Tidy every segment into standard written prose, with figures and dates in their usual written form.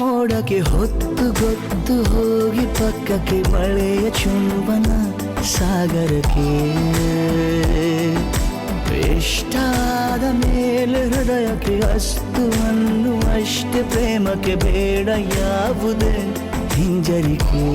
ಮೋಡಕ್ಕೆ ಹೊತ್ತು ಗೊತ್ತು ಹೋಗಿ ಪಕ್ಕಕ್ಕೆ ಮಳೆಯ ಚುಂಬನ ಸಾಗರಕ್ಕೆ ಇಷ್ಟಾದ ಮೇಲೆ ಹೃದಯಕ್ಕೆ ಅಸ್ತು ಅನ್ನುವಷ್ಟೇ ಪ್ರೇಮಕ್ಕೆ ಬೇಡ ಯಾವುದೇ ಹಿಂಜರಿಕೆ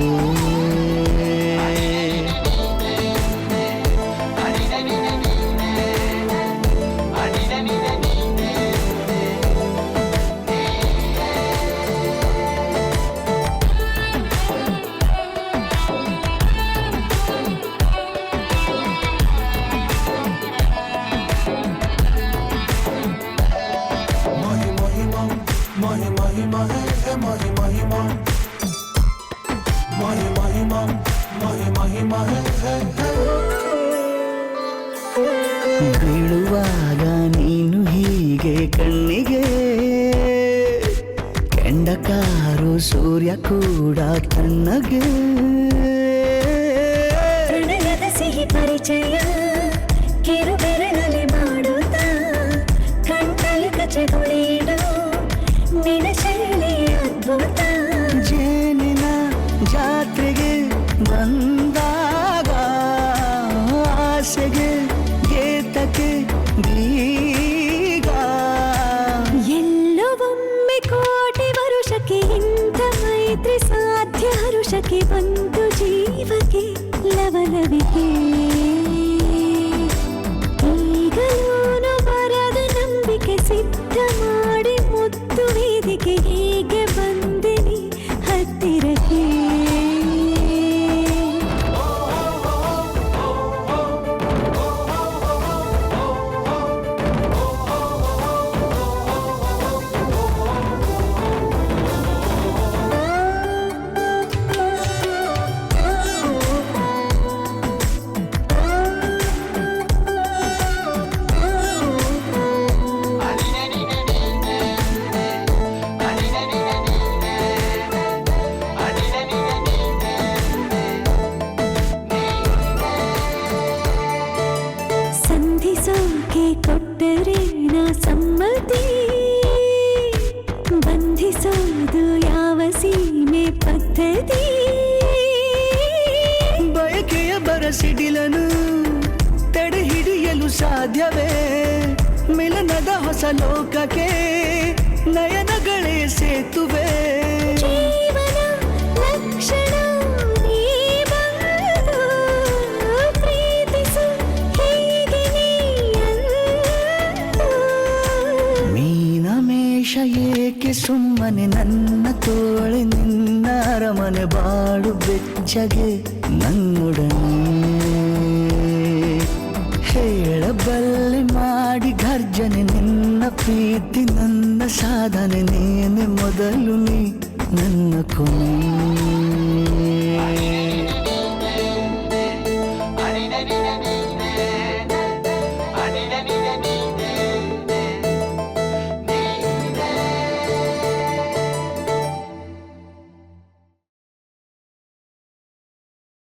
ಬೀಳುವಾಗ ನೀನು ಹೀಗೆ ಕಣ್ಣಿಗೆ ಕೆಂಡಕಾರು ಸೂರ್ಯ ಕೂಡ ತಣ್ಣಗೆ ಪ್ರಣಯದ ಸಿಹಿ ಪರಿಚಯ ಕಿರು ಬೆರಳಲ್ಲಿ ಮಾಡುತ್ತಾ ಕಣ್ಣಲ್ಲಿ ಕಚ್ಚೆಗುಳಿಡು ನಿನ್ನ ಶೈಲಿ ಅದ್ಭುತ ಜೇನಿನ ಜಾತ್ರೆಗೆ ಬಂದಾಗ ಆಸೆಗೆ ಗೇತಕ್ಕೆ ಬೀಗ ಎಲ್ಲವೊಮ್ಮೆ ಕೋಟಿ ವರುಷಕ್ಕೆ ಇಂಥ ಮೈತ್ರಿ ಸಾಧ್ಯ ಹರುಷಕ್ಕೆ ಬಂತು ಜೀವಕ್ಕೆ ಲವಲವಿಕೆ ಈಗಲೂನು ಬರದ ನಂಬಿಕೆ ಸಿದ್ಧ ಮಾಡಿ ಮುತ್ತು ವೇದಿಕೆ ಹೀಗೆ ಬಂದಿನಿ ಹತ್ತಿರಕ್ಕೆ ಕೊಟ್ಟರೆ ನಾ ಸಮ್ಮತಿ ಬಂಧಿಸೋದು ಯಾವ ಸೀಮೆ ಪದ್ಧತಿ ಬಯಕೆಯ ಬರಸಿಡಿಲನು ತಡೆ ಹಿಡಿಯಲು ಸಾಧ್ಯವೇ ಮಿಲನದ ಹೊಸ ಲೋಕಕ್ಕೆ ನಯನಗಳೇ ಸೇತುವೆ ಜೀವನ ಲಕ್ಷಣ ಏಕೆ ಸುಮ್ಮನೆ ನನ್ನ ತೋಳೆ ನಿನ್ನ ಅರಮನೆ ಬಾಳು ಬೆಚ್ಚಗೆ ನನ್ನೊಡನೆ ಹೇಳಬಲ್ಲೆ ಮಾಡಿ ಗರ್ಜನೆ ನಿನ್ನ ಪ್ರೀತಿ ನನ್ನ ಸಾಧನೆ ನೀನೆ ಮೊದಲು ನೀ ನನ್ನ ಕೊನೆ